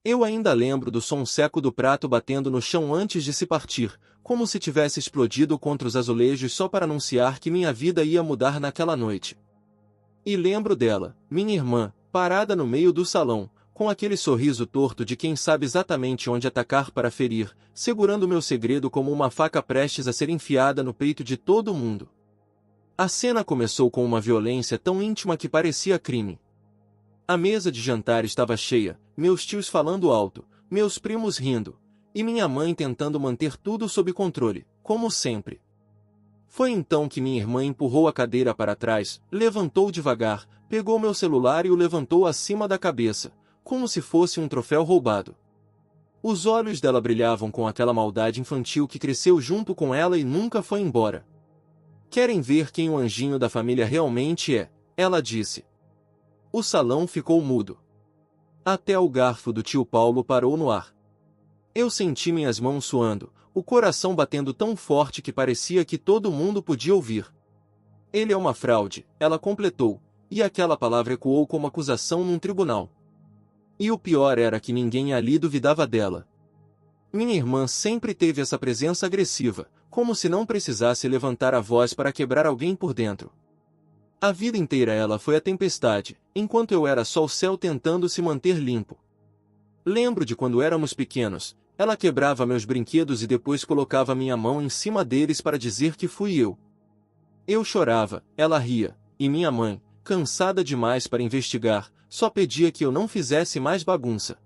Eu ainda lembro do som seco do prato batendo no chão antes de se partir, como se tivesse explodido contra os azulejos só para anunciar que minha vida ia mudar naquela noite. E lembro dela, minha irmã, parada no meio do salão, com aquele sorriso torto de quem sabe exatamente onde atacar para ferir, segurando meu segredo como uma faca prestes a ser enfiada no peito de todo mundo. A cena começou com uma violência tão íntima que parecia crime. A mesa de jantar estava cheia, meus tios falando alto, meus primos rindo, e minha mãe tentando manter tudo sob controle, como sempre. Foi então que minha irmã empurrou a cadeira para trás, levantou devagar, pegou meu celular e o levantou acima da cabeça, como se fosse um troféu roubado. Os olhos dela brilhavam com aquela maldade infantil que cresceu junto com ela e nunca foi embora. Querem ver quem o anjinho da família realmente é? Ela disse. O salão ficou mudo. Até o garfo do tio Paulo parou no ar. Eu senti minhas mãos suando, o coração batendo tão forte que parecia que todo mundo podia ouvir. Ele é uma fraude, ela completou, e aquela palavra ecoou como acusação num tribunal. E o pior era que ninguém ali duvidava dela. Minha irmã sempre teve essa presença agressiva, como se não precisasse levantar a voz para quebrar alguém por dentro. A vida inteira ela foi a tempestade, enquanto eu era só o céu tentando se manter limpo. Lembro de quando éramos pequenos, ela quebrava meus brinquedos e depois colocava minha mão em cima deles para dizer que fui eu. Eu chorava, ela ria, e minha mãe, cansada demais para investigar, só pedia que eu não fizesse mais bagunça.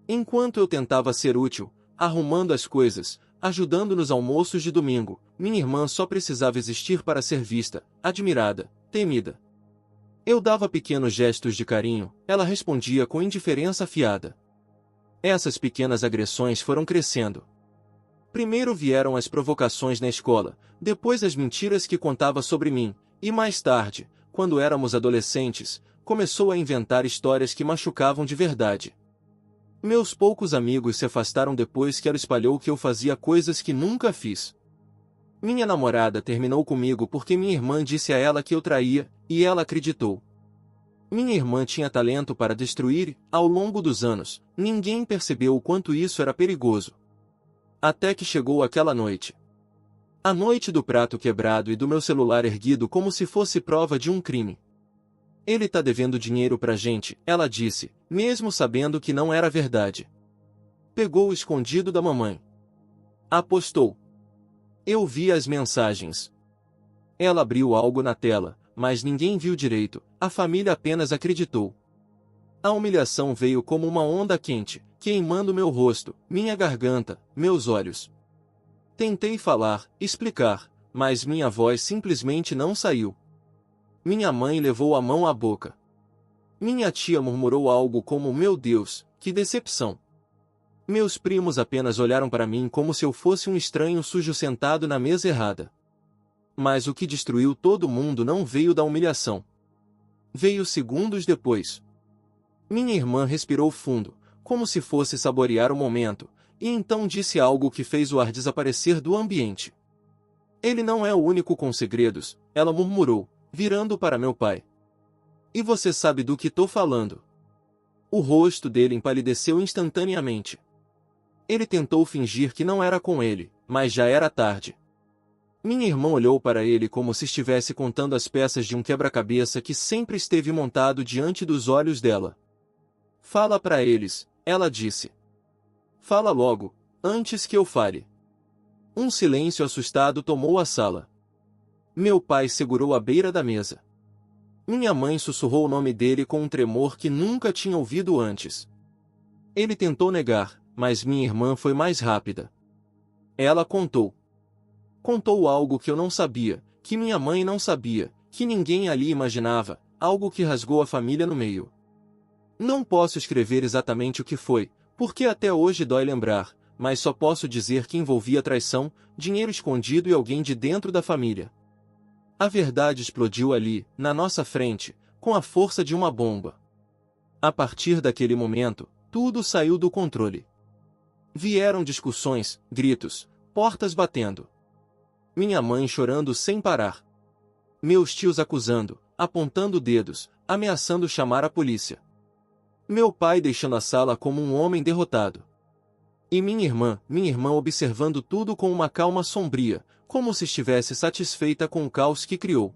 Enquanto eu tentava ser útil, arrumando as coisas, ajudando nos almoços de domingo, minha irmã só precisava existir para ser vista, admirada, temida. Eu dava pequenos gestos de carinho, ela respondia com indiferença afiada. Essas pequenas agressões foram crescendo. Primeiro vieram as provocações na escola, depois as mentiras que contava sobre mim, e mais tarde, quando éramos adolescentes, começou a inventar histórias que machucavam de verdade. Meus poucos amigos se afastaram depois que ela espalhou que eu fazia coisas que nunca fiz. Minha namorada terminou comigo porque minha irmã disse a ela que eu traía, e ela acreditou. Minha irmã tinha talento para destruir e, ao longo dos anos, ninguém percebeu o quanto isso era perigoso. Até que chegou aquela noite. A noite do prato quebrado e do meu celular erguido como se fosse prova de um crime. Ele tá devendo dinheiro pra gente, ela disse, mesmo sabendo que não era verdade. Pegou o escondido da mamãe. Apostou. Eu vi as mensagens. Ela abriu algo na tela, mas ninguém viu direito, a família apenas acreditou. A humilhação veio como uma onda quente, queimando meu rosto, minha garganta, meus olhos. Tentei falar, explicar, mas minha voz simplesmente não saiu. Minha mãe levou a mão à boca. Minha tia murmurou algo como: meu Deus, que decepção. Meus primos apenas olharam para mim como se eu fosse um estranho sujo sentado na mesa errada. Mas o que destruiu todo mundo não veio da humilhação. Veio segundos depois. Minha irmã respirou fundo, como se fosse saborear o momento, e então disse algo que fez o ar desaparecer do ambiente. Ele não é o único com segredos, ela murmurou, virando para meu pai. E você sabe do que tô falando. O rosto dele empalideceu instantaneamente. Ele tentou fingir que não era com ele, mas já era tarde. Minha irmã olhou para ele como se estivesse contando as peças de um quebra-cabeça que sempre esteve montado diante dos olhos dela. Fala para eles, ela disse. Fala logo, antes que eu fale. Um silêncio assustado tomou a sala. Meu pai segurou a beira da mesa. Minha mãe sussurrou o nome dele com um tremor que nunca tinha ouvido antes. Ele tentou negar, mas minha irmã foi mais rápida. Ela contou. Contou algo que eu não sabia, que minha mãe não sabia, que ninguém ali imaginava, algo que rasgou a família no meio. Não posso escrever exatamente o que foi, porque até hoje dói lembrar, mas só posso dizer que envolvia traição, dinheiro escondido e alguém de dentro da família. A verdade explodiu ali, na nossa frente, com a força de uma bomba. A partir daquele momento, tudo saiu do controle. Vieram discussões, gritos, portas batendo. Minha mãe chorando sem parar. Meus tios acusando, apontando dedos, ameaçando chamar a polícia. Meu pai deixando a sala como um homem derrotado. E minha irmã observando tudo com uma calma sombria, como se estivesse satisfeita com o caos que criou.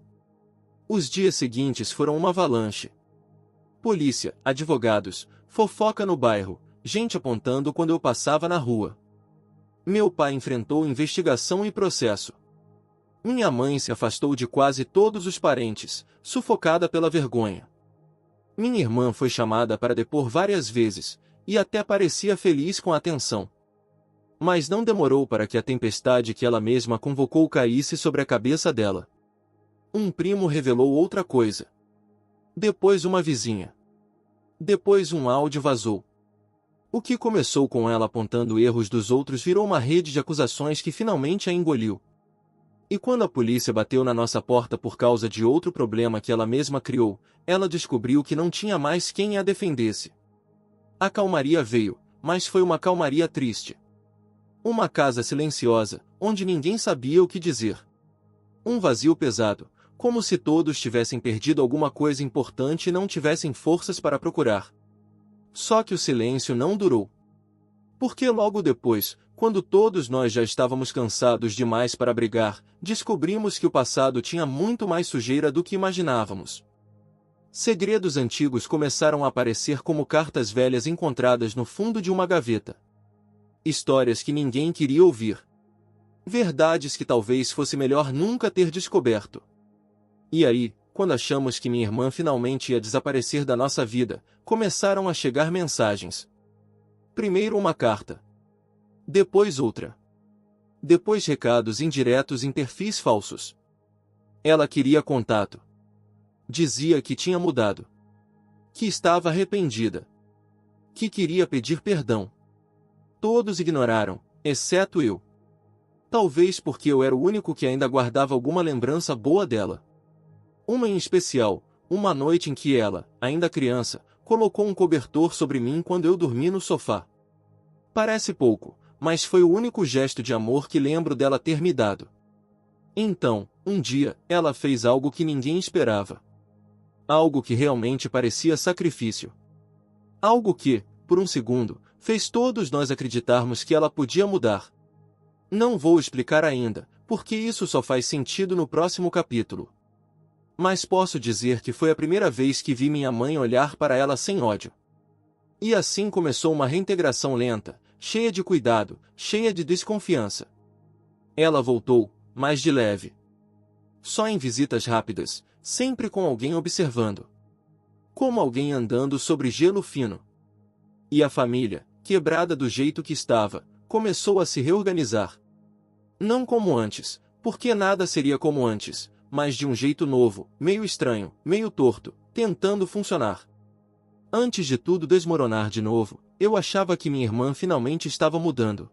Os dias seguintes foram uma avalanche. Polícia, advogados, fofoca no bairro, gente apontando quando eu passava na rua. Meu pai enfrentou investigação e processo. Minha mãe se afastou de quase todos os parentes, sufocada pela vergonha. Minha irmã foi chamada para depor várias vezes, e até parecia feliz com a atenção. Mas não demorou para que a tempestade que ela mesma convocou caísse sobre a cabeça dela. Um primo revelou outra coisa. Depois uma vizinha. Depois um áudio vazou. O que começou com ela apontando erros dos outros virou uma rede de acusações que finalmente a engoliu. E quando a polícia bateu na nossa porta por causa de outro problema que ela mesma criou, ela descobriu que não tinha mais quem a defendesse. A calmaria veio, mas foi uma calmaria triste. Uma casa silenciosa, onde ninguém sabia o que dizer. Um vazio pesado, como se todos tivessem perdido alguma coisa importante e não tivessem forças para procurar. Só que o silêncio não durou. Porque logo depois, quando todos nós já estávamos cansados demais para brigar, descobrimos que o passado tinha muito mais sujeira do que imaginávamos. Segredos antigos começaram a aparecer como cartas velhas encontradas no fundo de uma gaveta. Histórias que ninguém queria ouvir. Verdades que talvez fosse melhor nunca ter descoberto. E aí, quando achamos que minha irmã finalmente ia desaparecer da nossa vida, começaram a chegar mensagens. Primeiro uma carta. Depois outra. Depois recados indiretos em perfis falsos. Ela queria contato. Dizia que tinha mudado. Que estava arrependida. Que queria pedir perdão. Todos ignoraram, exceto eu. Talvez porque eu era o único que ainda guardava alguma lembrança boa dela. Uma em especial, uma noite em que ela, ainda criança, colocou um cobertor sobre mim quando eu dormi no sofá. Parece pouco, mas foi o único gesto de amor que lembro dela ter me dado. Então, um dia, ela fez algo que ninguém esperava. Algo que realmente parecia sacrifício. Algo que, por um segundo, fez todos nós acreditarmos que ela podia mudar. Não vou explicar ainda, porque isso só faz sentido no próximo capítulo. Mas posso dizer que foi a primeira vez que vi minha mãe olhar para ela sem ódio. E assim começou uma reintegração lenta, cheia de cuidado, cheia de desconfiança. Ela voltou, mas de leve. Só em visitas rápidas, sempre com alguém observando. Como alguém andando sobre gelo fino. E a família, quebrada do jeito que estava, começou a se reorganizar. Não como antes, porque nada seria como antes, mas de um jeito novo, meio estranho, meio torto, tentando funcionar. Antes de tudo desmoronar de novo, eu achava que minha irmã finalmente estava mudando.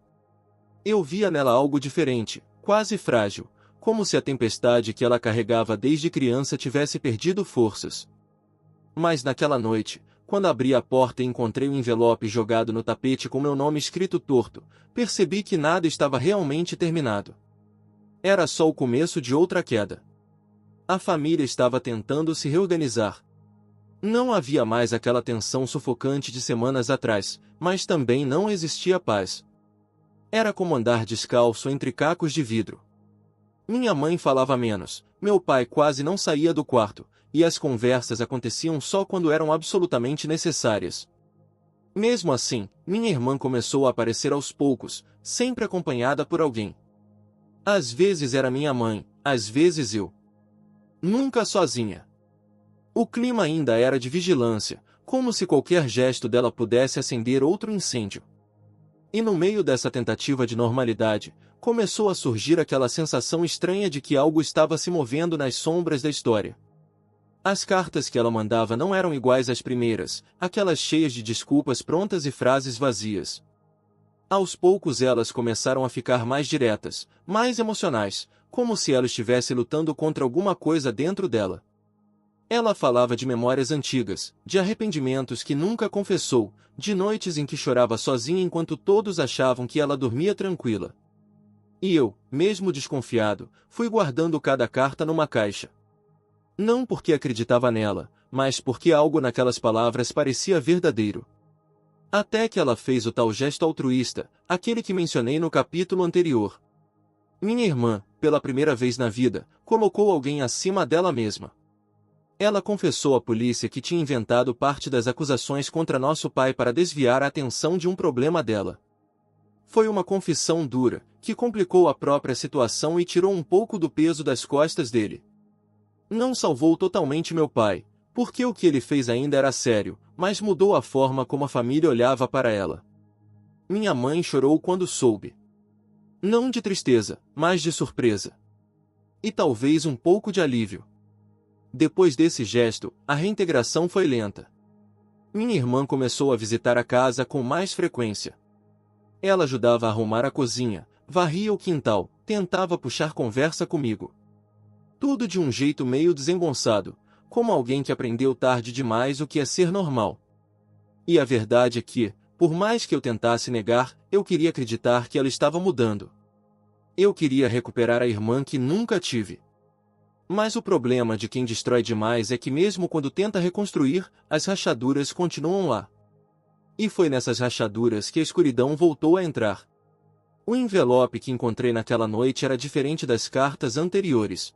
Eu via nela algo diferente, quase frágil, como se a tempestade que ela carregava desde criança tivesse perdido forças. Mas naquela noite, quando abri a porta e encontrei o envelope jogado no tapete com meu nome escrito torto, percebi que nada estava realmente terminado. Era só o começo de outra queda. A família estava tentando se reorganizar. Não havia mais aquela tensão sufocante de semanas atrás, mas também não existia paz. Era como andar descalço entre cacos de vidro. Minha mãe falava menos, meu pai quase não saía do quarto, e as conversas aconteciam só quando eram absolutamente necessárias. Mesmo assim, minha irmã começou a aparecer aos poucos, sempre acompanhada por alguém. Às vezes era minha mãe, às vezes eu. Nunca sozinha. O clima ainda era de vigilância, como se qualquer gesto dela pudesse acender outro incêndio. E no meio dessa tentativa de normalidade, começou a surgir aquela sensação estranha de que algo estava se movendo nas sombras da história. As cartas que ela mandava não eram iguais às primeiras, aquelas cheias de desculpas prontas e frases vazias. Aos poucos elas começaram a ficar mais diretas, mais emocionais, como se ela estivesse lutando contra alguma coisa dentro dela. Ela falava de memórias antigas, de arrependimentos que nunca confessou, de noites em que chorava sozinha enquanto todos achavam que ela dormia tranquila. E eu, mesmo desconfiado, fui guardando cada carta numa caixa. Não porque acreditava nela, mas porque algo naquelas palavras parecia verdadeiro. Até que ela fez o tal gesto altruísta, aquele que mencionei no capítulo anterior. Minha irmã, pela primeira vez na vida, colocou alguém acima dela mesma. Ela confessou à polícia que tinha inventado parte das acusações contra nosso pai para desviar a atenção de um problema dela. Foi uma confissão dura, que complicou a própria situação e tirou um pouco do peso das costas dele. Não salvou totalmente meu pai, porque o que ele fez ainda era sério, mas mudou a forma como a família olhava para ela. Minha mãe chorou quando soube. Não de tristeza, mas de surpresa. E talvez um pouco de alívio. Depois desse gesto, a reintegração foi lenta. Minha irmã começou a visitar a casa com mais frequência. Ela ajudava a arrumar a cozinha, varria o quintal, tentava puxar conversa comigo. Tudo de um jeito meio desengonçado, como alguém que aprendeu tarde demais o que é ser normal. E a verdade é que, por mais que eu tentasse negar, eu queria acreditar que ela estava mudando. Eu queria recuperar a irmã que nunca tive. Mas o problema de quem destrói demais é que mesmo quando tenta reconstruir, as rachaduras continuam lá. E foi nessas rachaduras que a escuridão voltou a entrar. O envelope que encontrei naquela noite era diferente das cartas anteriores.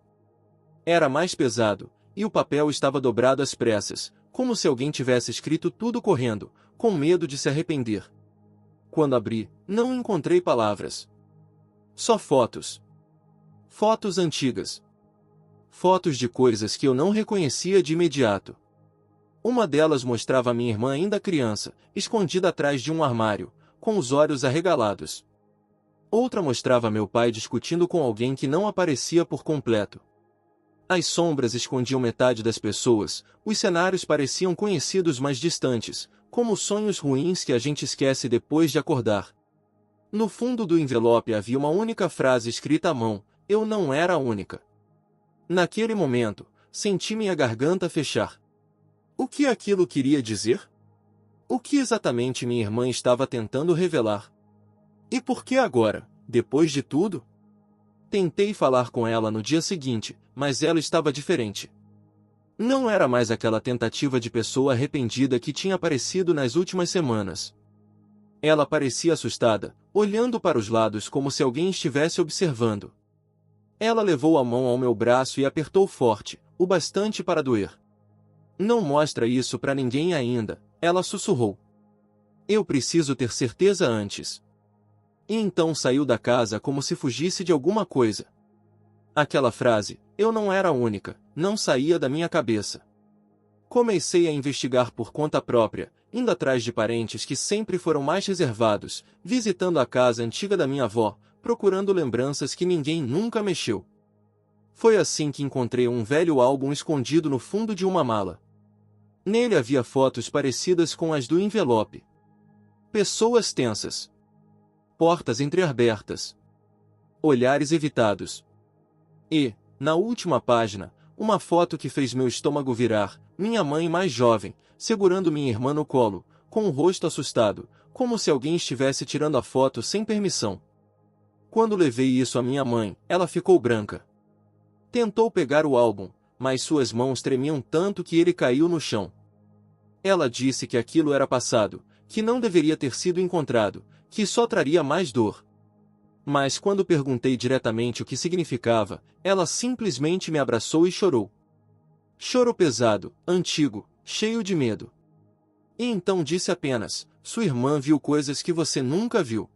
Era mais pesado, e o papel estava dobrado às pressas, como se alguém tivesse escrito tudo correndo, com medo de se arrepender. Quando abri, não encontrei palavras. Só fotos. Fotos antigas. Fotos de coisas que eu não reconhecia de imediato. Uma delas mostrava minha irmã ainda criança, escondida atrás de um armário, com os olhos arregalados. Outra mostrava meu pai discutindo com alguém que não aparecia por completo. As sombras escondiam metade das pessoas, os cenários pareciam conhecidos mas distantes, como sonhos ruins que a gente esquece depois de acordar. No fundo do envelope havia uma única frase escrita à mão: eu não era a única. Naquele momento, senti minha garganta fechar. O que aquilo queria dizer? O que exatamente minha irmã estava tentando revelar? E por que agora, depois de tudo? Tentei falar com ela no dia seguinte, mas ela estava diferente. Não era mais aquela tentativa de pessoa arrependida que tinha aparecido nas últimas semanas. Ela parecia assustada, olhando para os lados como se alguém estivesse observando. Ela levou a mão ao meu braço e apertou forte, o bastante para doer. Não mostra isso para ninguém ainda, ela sussurrou. Eu preciso ter certeza antes. E então saiu da casa como se fugisse de alguma coisa. Aquela frase, eu não era a única, não saía da minha cabeça. Comecei a investigar por conta própria, indo atrás de parentes que sempre foram mais reservados, visitando a casa antiga da minha avó, procurando lembranças que ninguém nunca mexeu. Foi assim que encontrei um velho álbum escondido no fundo de uma mala. Nele havia fotos parecidas com as do envelope. Pessoas tensas. Portas entreabertas. Olhares evitados. E, na última página, uma foto que fez meu estômago virar, minha mãe mais jovem, segurando minha irmã no colo, com o rosto assustado, como se alguém estivesse tirando a foto sem permissão. Quando levei isso à minha mãe, ela ficou branca. Tentou pegar o álbum, mas suas mãos tremiam tanto que ele caiu no chão. Ela disse que aquilo era passado, que não deveria ter sido encontrado, que só traria mais dor. Mas quando perguntei diretamente o que significava, ela simplesmente me abraçou e chorou. Choro pesado, antigo, cheio de medo. E então disse apenas: sua irmã viu coisas que você nunca viu.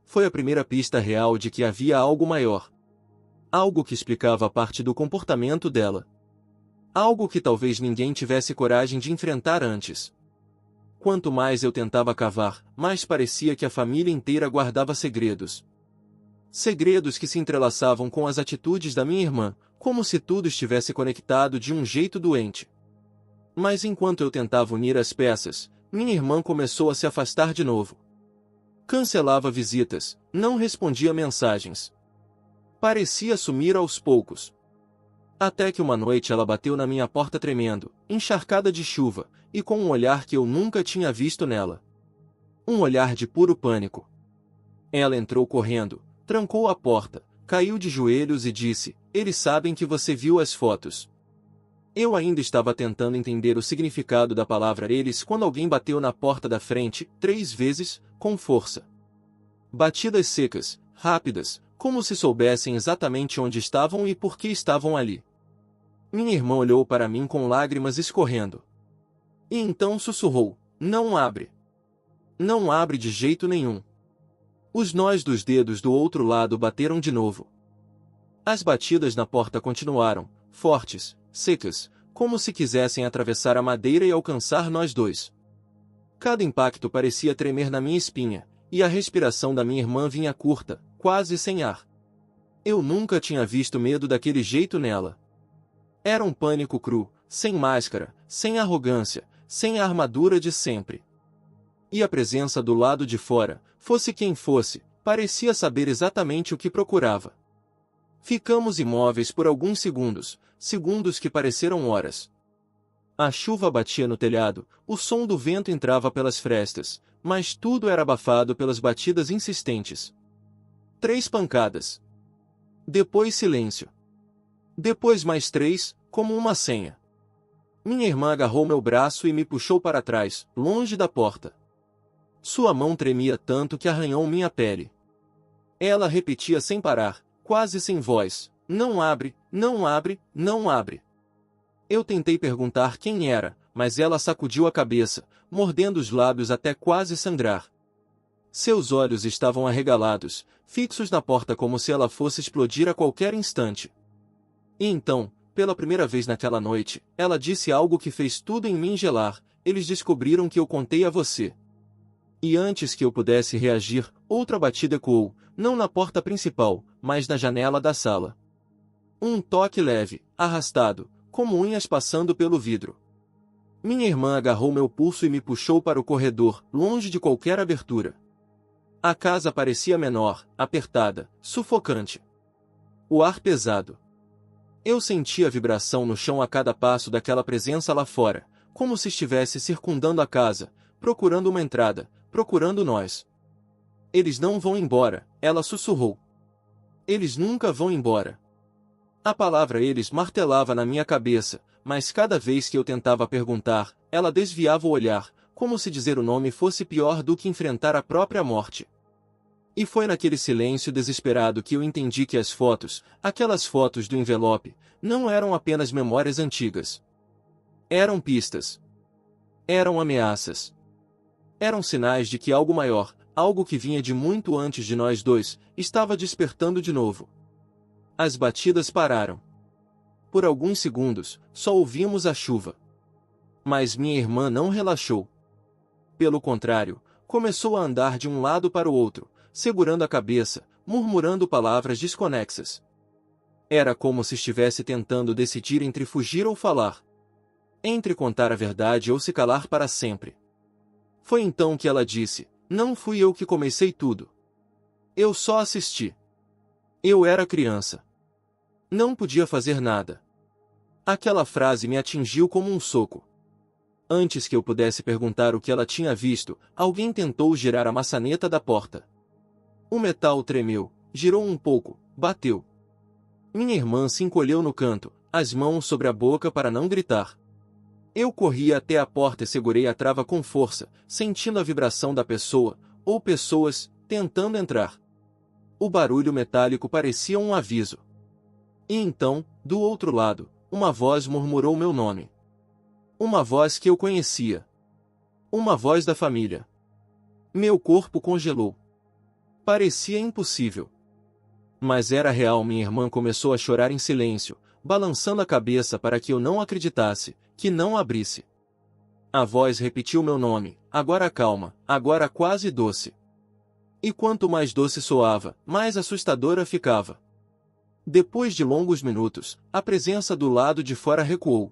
Foi a primeira pista real de que havia algo maior. Algo que explicava parte do comportamento dela. Algo que talvez ninguém tivesse coragem de enfrentar antes. Quanto mais eu tentava cavar, mais parecia que a família inteira guardava segredos. Segredos que se entrelaçavam com as atitudes da minha irmã, como se tudo estivesse conectado de um jeito doente. Mas enquanto eu tentava unir as peças, minha irmã começou a se afastar de novo. Cancelava visitas, não respondia mensagens. Parecia sumir aos poucos. Até que uma noite ela bateu na minha porta tremendo, encharcada de chuva, e com um olhar que eu nunca tinha visto nela. Um olhar de puro pânico. Ela entrou correndo, trancou a porta, caiu de joelhos e disse: eles sabem que você viu as fotos. Eu ainda estava tentando entender o significado da palavra eles quando alguém bateu na porta da frente, 3 vezes, com força. Batidas secas, rápidas, como se soubessem exatamente onde estavam e por que estavam ali. Minha irmã olhou para mim com lágrimas escorrendo. E então sussurrou: "Não abre. Não abre de jeito nenhum." Os nós dos dedos do outro lado bateram de novo. As batidas na porta continuaram, fortes, secas, como se quisessem atravessar a madeira e alcançar nós dois. Cada impacto parecia tremer na minha espinha, e a respiração da minha irmã vinha curta, quase sem ar. Eu nunca tinha visto medo daquele jeito nela. Era um pânico cru, sem máscara, sem arrogância, sem a armadura de sempre. E a presença do lado de fora, fosse quem fosse, parecia saber exatamente o que procurava. Ficamos imóveis por alguns segundos, segundos que pareceram horas. A chuva batia no telhado, o som do vento entrava pelas frestas, mas tudo era abafado pelas batidas insistentes. 3 pancadas. Depois silêncio. Depois mais 3, como uma senha. Minha irmã agarrou meu braço e me puxou para trás, longe da porta. Sua mão tremia tanto que arranhou minha pele. Ela repetia sem parar, quase sem voz: "Não abre, não abre, não abre." Eu tentei perguntar quem era, mas ela sacudiu a cabeça, mordendo os lábios até quase sangrar. Seus olhos estavam arregalados, fixos na porta como se ela fosse explodir a qualquer instante. E então, pela primeira vez naquela noite, ela disse algo que fez tudo em mim gelar: "Eles descobriram que eu contei a você." E antes que eu pudesse reagir, outra batida ecoou, não na porta principal, mas na janela da sala. Um toque leve, arrastado, como unhas passando pelo vidro. Minha irmã agarrou meu pulso e me puxou para o corredor, longe de qualquer abertura. A casa parecia menor, apertada, sufocante. O ar pesado. Eu sentia a vibração no chão a cada passo daquela presença lá fora, como se estivesse circundando a casa, procurando uma entrada, procurando nós. "Eles não vão embora," ela sussurrou. "Eles nunca vão embora." A palavra eles martelava na minha cabeça, mas cada vez que eu tentava perguntar, ela desviava o olhar, como se dizer o nome fosse pior do que enfrentar a própria morte. E foi naquele silêncio desesperado que eu entendi que as fotos, aquelas fotos do envelope, não eram apenas memórias antigas. Eram pistas. Eram ameaças. Eram sinais de que algo maior, algo que vinha de muito antes de nós dois, estava despertando de novo. As batidas pararam. Por alguns segundos, só ouvimos a chuva. Mas minha irmã não relaxou. Pelo contrário, começou a andar de um lado para o outro, segurando a cabeça, murmurando palavras desconexas. Era como se estivesse tentando decidir entre fugir ou falar. Entre contar a verdade ou se calar para sempre. Foi então que ela disse: "Não fui eu que comecei tudo. Eu só assisti. Eu era criança. Não podia fazer nada." Aquela frase me atingiu como um soco. Antes que eu pudesse perguntar o que ela tinha visto, alguém tentou girar a maçaneta da porta. O metal tremeu, girou um pouco, bateu. Minha irmã se encolheu no canto, as mãos sobre a boca para não gritar. Eu corri até a porta e segurei a trava com força, sentindo a vibração da pessoa, ou pessoas, tentando entrar. O barulho metálico parecia um aviso. E então, do outro lado, uma voz murmurou meu nome. Uma voz que eu conhecia. Uma voz da família. Meu corpo congelou. Parecia impossível. Mas era real. Minha irmã começou a chorar em silêncio, balançando a cabeça para que eu não acreditasse, que não abrisse. A voz repetiu meu nome, agora calma, agora quase doce. E quanto mais doce soava, mais assustadora ficava. Depois de longos minutos, a presença do lado de fora recuou.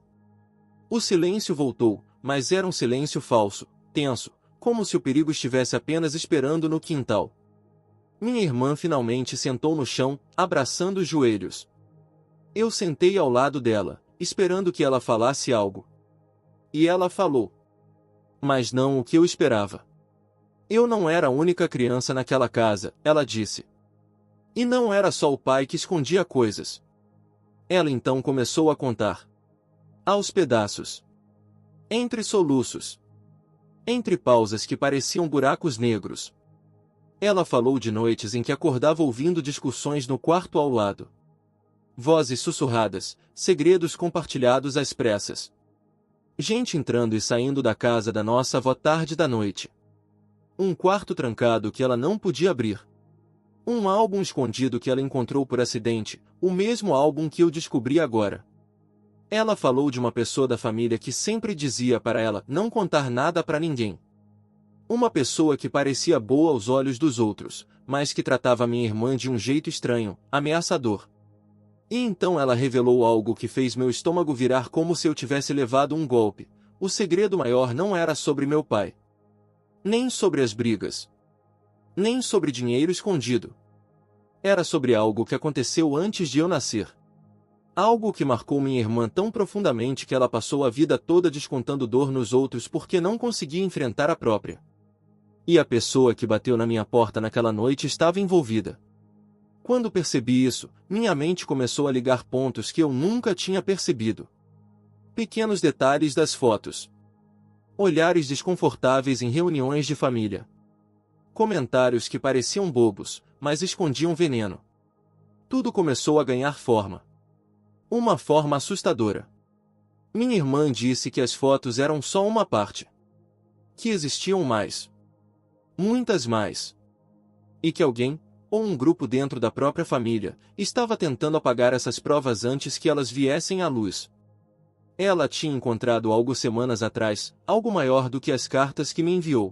O silêncio voltou, mas era um silêncio falso, tenso, como se o perigo estivesse apenas esperando no quintal. Minha irmã finalmente sentou no chão, abraçando os joelhos. Eu sentei ao lado dela, esperando que ela falasse algo. E ela falou. Mas não o que eu esperava. Eu não era a única criança naquela casa, ela disse. E não era só o pai que escondia coisas. Ela então começou a contar. Aos pedaços. Entre soluços. Entre pausas que pareciam buracos negros. Ela falou de noites em que acordava ouvindo discussões no quarto ao lado. Vozes sussurradas, segredos compartilhados às pressas. Gente entrando e saindo da casa da nossa avó tarde da noite. Um quarto trancado que ela não podia abrir. Um álbum escondido que ela encontrou por acidente, o mesmo álbum que eu descobri agora. Ela falou de uma pessoa da família que sempre dizia para ela não contar nada para ninguém. Uma pessoa que parecia boa aos olhos dos outros, mas que tratava minha irmã de um jeito estranho, ameaçador. E então ela revelou algo que fez meu estômago virar como se eu tivesse levado um golpe. O segredo maior não era sobre meu pai. Nem sobre as brigas. Nem sobre dinheiro escondido. Era sobre algo que aconteceu antes de eu nascer. Algo que marcou minha irmã tão profundamente que ela passou a vida toda descontando dor nos outros porque não conseguia enfrentar a própria. E a pessoa que bateu na minha porta naquela noite estava envolvida. Quando percebi isso, minha mente começou a ligar pontos que eu nunca tinha percebido. Pequenos detalhes das fotos. Olhares desconfortáveis em reuniões de família. Comentários que pareciam bobos, mas escondiam veneno. Tudo começou a ganhar forma. Uma forma assustadora. Minha irmã disse que as fotos eram só uma parte. Que existiam mais. Muitas mais. E que alguém, ou um grupo dentro da própria família, estava tentando apagar essas provas antes que elas viessem à luz. Ela tinha encontrado algo semanas atrás, algo maior do que as cartas que me enviou.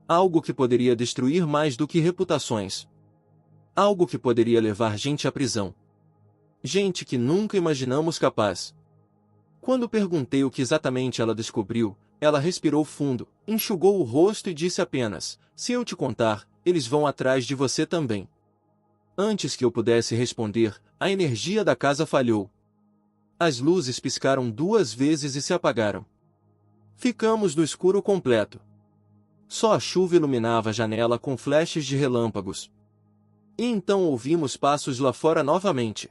Algo que poderia destruir mais do que reputações. Algo que poderia levar gente à prisão. Gente que nunca imaginamos capaz. Quando perguntei o que exatamente ela descobriu, ela respirou fundo, enxugou o rosto e disse apenas: "Se eu te contar, eles vão atrás de você também." Antes que eu pudesse responder, a energia da casa falhou. As luzes piscaram 2 vezes e se apagaram. Ficamos no escuro completo. Só a chuva iluminava a janela com flashes de relâmpagos. E então ouvimos passos lá fora novamente.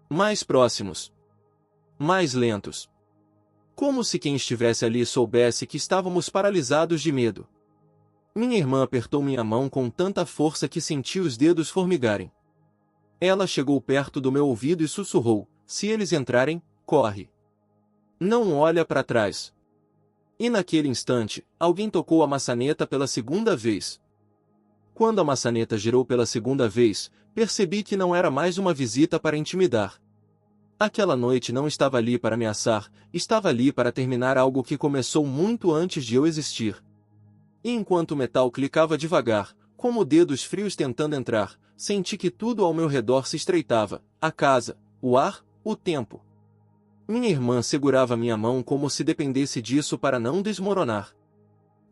Mais próximos. Mais lentos. Como se quem estivesse ali soubesse que estávamos paralisados de medo. Minha irmã apertou minha mão com tanta força que senti os dedos formigarem. Ela chegou perto do meu ouvido e sussurrou: "Se eles entrarem, corre. Não olha para trás." E naquele instante, alguém tocou a maçaneta pela segunda vez. Quando a maçaneta girou pela segunda vez, percebi que não era mais uma visita para intimidar. Aquela noite não estava ali para ameaçar, estava ali para terminar algo que começou muito antes de eu existir. E enquanto o metal clicava devagar, como dedos frios tentando entrar, senti que tudo ao meu redor se estreitava: a casa, o ar, o tempo. Minha irmã segurava minha mão como se dependesse disso para não desmoronar.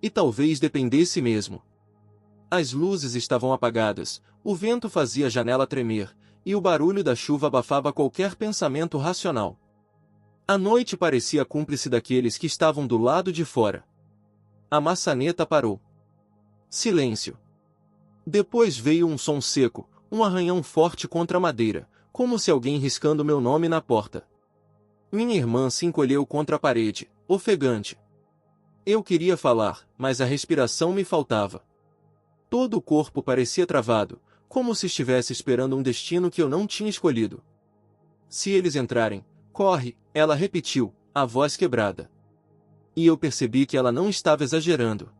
E talvez dependesse mesmo. As luzes estavam apagadas, o vento fazia a janela tremer, e o barulho da chuva abafava qualquer pensamento racional. A noite parecia cúmplice daqueles que estavam do lado de fora. A maçaneta parou. Silêncio. Depois veio um som seco, um arranhão forte contra a madeira, como se alguém riscando meu nome na porta. Minha irmã se encolheu contra a parede, ofegante. Eu queria falar, mas a respiração me faltava. Todo o corpo parecia travado, como se estivesse esperando um destino que eu não tinha escolhido. "Se eles entrarem, corre", ela repetiu, a voz quebrada. E eu percebi que ela não estava exagerando.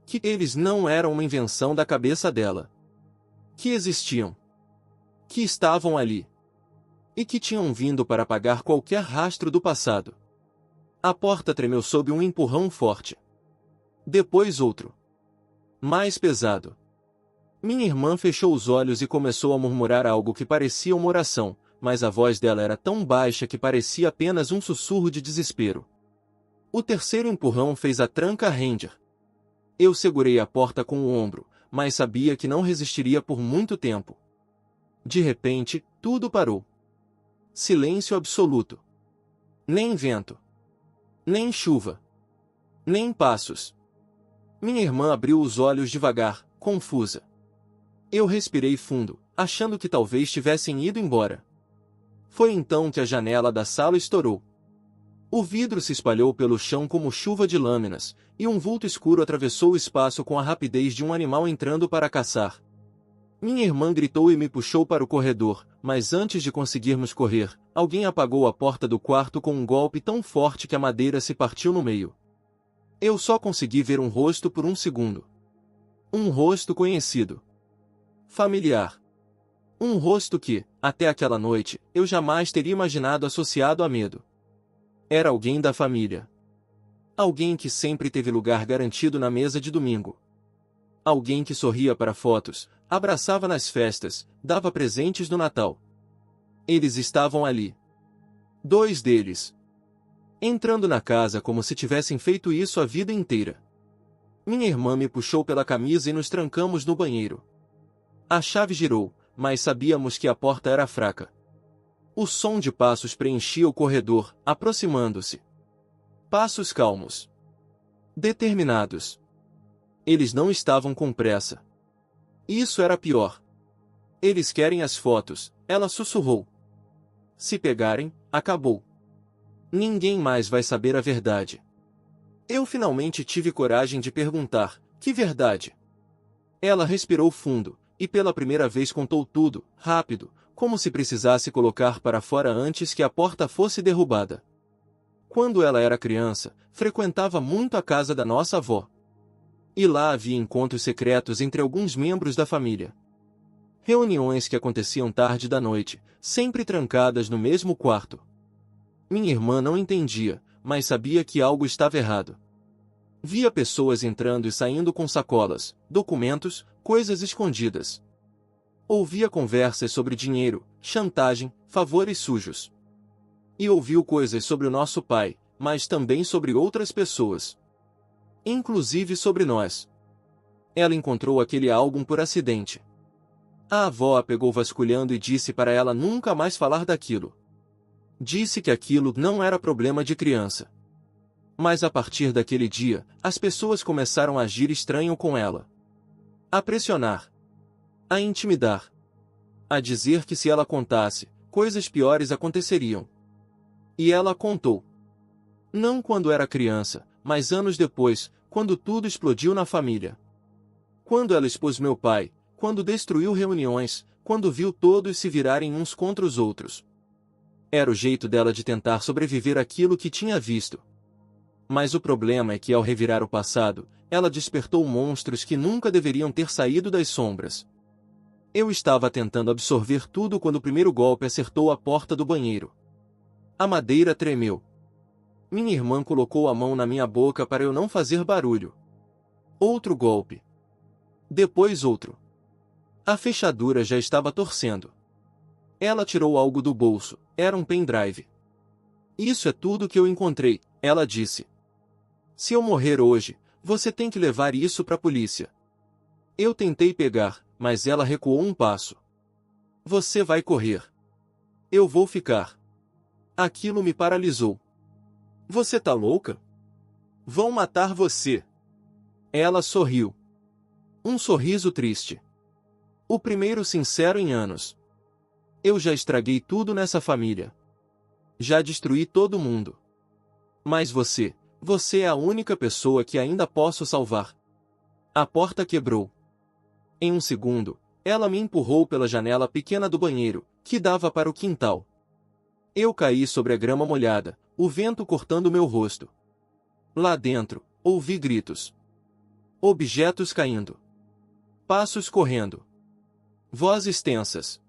Que eles não eram uma invenção da cabeça dela. Que existiam. Que estavam ali. E que tinham vindo para apagar qualquer rastro do passado. A porta tremeu sob um empurrão forte. Depois outro. Mais pesado. Minha irmã fechou os olhos e começou a murmurar algo que parecia uma oração, mas a voz dela era tão baixa que parecia apenas um sussurro de desespero. O terceiro empurrão fez a tranca render. Eu segurei a porta com o ombro, mas sabia que não resistiria por muito tempo. De repente, tudo parou. Silêncio absoluto. Nem vento. Nem chuva. Nem passos. Minha irmã abriu os olhos devagar, confusa. Eu respirei fundo, achando que talvez tivessem ido embora. Foi então que a janela da sala estourou. O vidro se espalhou pelo chão como chuva de lâminas, e um vulto escuro atravessou o espaço com a rapidez de um animal entrando para caçar. Minha irmã gritou e me puxou para o corredor, mas antes de conseguirmos correr, alguém apagou a porta do quarto com um golpe tão forte que a madeira se partiu no meio. Eu só consegui ver um rosto por um segundo. Um rosto conhecido. Familiar. Um rosto que, até aquela noite, eu jamais teria imaginado associado a medo. Era alguém da família. Alguém que sempre teve lugar garantido na mesa de domingo. Alguém que sorria para fotos, abraçava nas festas, dava presentes no Natal. Eles estavam ali. 2 deles. Entrando na casa como se tivessem feito isso a vida inteira. Minha irmã me puxou pela camisa e nos trancamos no banheiro. A chave girou, mas sabíamos que a porta era fraca. O som de passos preenchia o corredor, aproximando-se. Passos calmos. Determinados. Eles não estavam com pressa. Isso era pior. Eles querem as fotos, ela sussurrou. Se pegarem, acabou. Ninguém mais vai saber a verdade. Eu finalmente tive coragem de perguntar, que verdade? Ela respirou fundo, e pela primeira vez contou tudo, rápido, como se precisasse colocar para fora antes que a porta fosse derrubada. Quando ela era criança, frequentava muito a casa da nossa avó. E lá havia encontros secretos entre alguns membros da família. Reuniões que aconteciam tarde da noite, sempre trancadas no mesmo quarto. Minha irmã não entendia, mas sabia que algo estava errado. Via pessoas entrando e saindo com sacolas, documentos, coisas escondidas. Ouvia conversas sobre dinheiro, chantagem, favores sujos. E ouviu coisas sobre o nosso pai, mas também sobre outras pessoas. Inclusive sobre nós. Ela encontrou aquele álbum por acidente. A avó a pegou vasculhando e disse para ela nunca mais falar daquilo. Disse que aquilo não era problema de criança. Mas a partir daquele dia, as pessoas começaram a agir estranho com ela. A pressionar. A intimidar. A dizer que se ela contasse, coisas piores aconteceriam. E ela contou. Não quando era criança, mas anos depois, quando tudo explodiu na família. Quando ela expôs meu pai, quando destruiu reuniões, quando viu todos se virarem uns contra os outros. Era o jeito dela de tentar sobreviver àquilo que tinha visto. Mas o problema é que ao revirar o passado, ela despertou monstros que nunca deveriam ter saído das sombras. Eu estava tentando absorver tudo quando o primeiro golpe acertou a porta do banheiro. A madeira tremeu. Minha irmã colocou a mão na minha boca para eu não fazer barulho. Outro golpe. Depois outro. A fechadura já estava torcendo. Ela tirou algo do bolso, era um pendrive. Isso é tudo que eu encontrei, ela disse. Se eu morrer hoje, você tem que levar isso para a polícia. Eu tentei pegar, mas ela recuou um passo. Você vai correr. Eu vou ficar. Aquilo me paralisou. Você tá louca? Vão matar você. Ela sorriu. Um sorriso triste. O primeiro sincero em anos. Eu já estraguei tudo nessa família. Já destruí todo mundo. Mas você é a única pessoa que ainda posso salvar. A porta quebrou. Em um segundo, ela me empurrou pela janela pequena do banheiro, que dava para o quintal. Eu caí sobre a grama molhada, o vento cortando meu rosto. Lá dentro, ouvi gritos. Objetos caindo. Passos correndo. Vozes tensas.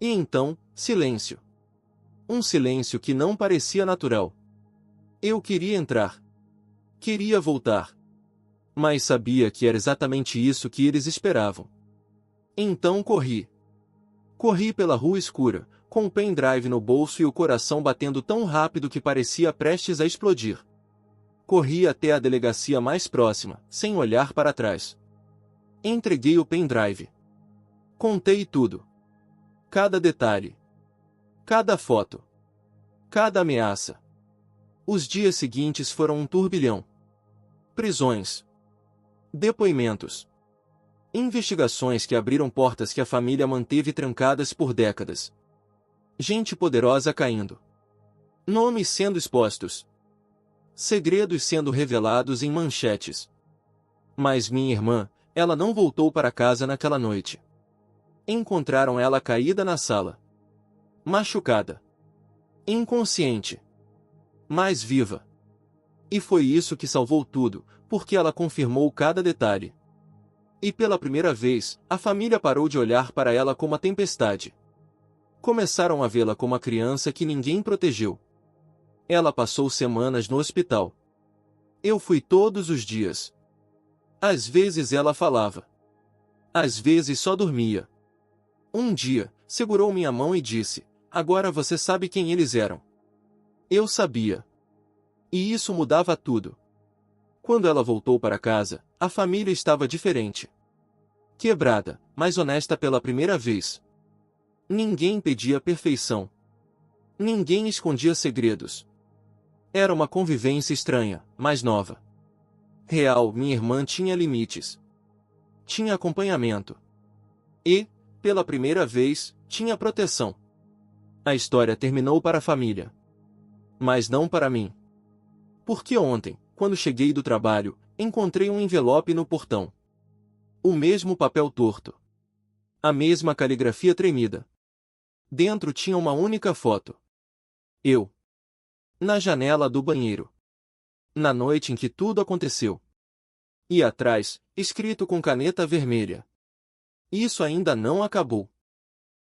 E então, silêncio. Um silêncio que não parecia natural. Eu queria entrar. Queria voltar. Mas sabia que era exatamente isso que eles esperavam. Então corri. Corri pela rua escura, com o pendrive no bolso e o coração batendo tão rápido que parecia prestes a explodir. Corri até a delegacia mais próxima, sem olhar para trás. Entreguei o pendrive. Contei tudo. Cada detalhe. Cada foto. Cada ameaça. Os dias seguintes foram um turbilhão. Prisões. Depoimentos. Investigações que abriram portas que a família manteve trancadas por décadas. Gente poderosa caindo. Nomes sendo expostos. Segredos sendo revelados em manchetes. Mas minha irmã, ela não voltou para casa naquela noite. Encontraram ela caída na sala. Machucada. Inconsciente. Mas viva. E foi isso que salvou tudo, porque ela confirmou cada detalhe. E pela primeira vez, a família parou de olhar para ela como a tempestade. Começaram a vê-la como a criança que ninguém protegeu. Ela passou semanas no hospital. Eu fui todos os dias. Às vezes ela falava. Às vezes só dormia. Um dia, segurou minha mão e disse: "Agora você sabe quem eles eram." Eu sabia. E isso mudava tudo. Quando ela voltou para casa, a família estava diferente. Quebrada, mas honesta pela primeira vez. Ninguém pedia perfeição. Ninguém escondia segredos. Era uma convivência estranha, mas nova. Real, minha irmã tinha limites. Tinha acompanhamento. E, pela primeira vez, tinha proteção. A história terminou para a família. Mas não para mim. Porque ontem, quando cheguei do trabalho, encontrei um envelope no portão. O mesmo papel torto. A mesma caligrafia tremida. Dentro tinha uma única foto. Eu. Na janela do banheiro. Na noite em que tudo aconteceu. E atrás, escrito com caneta vermelha: "Isso ainda não acabou."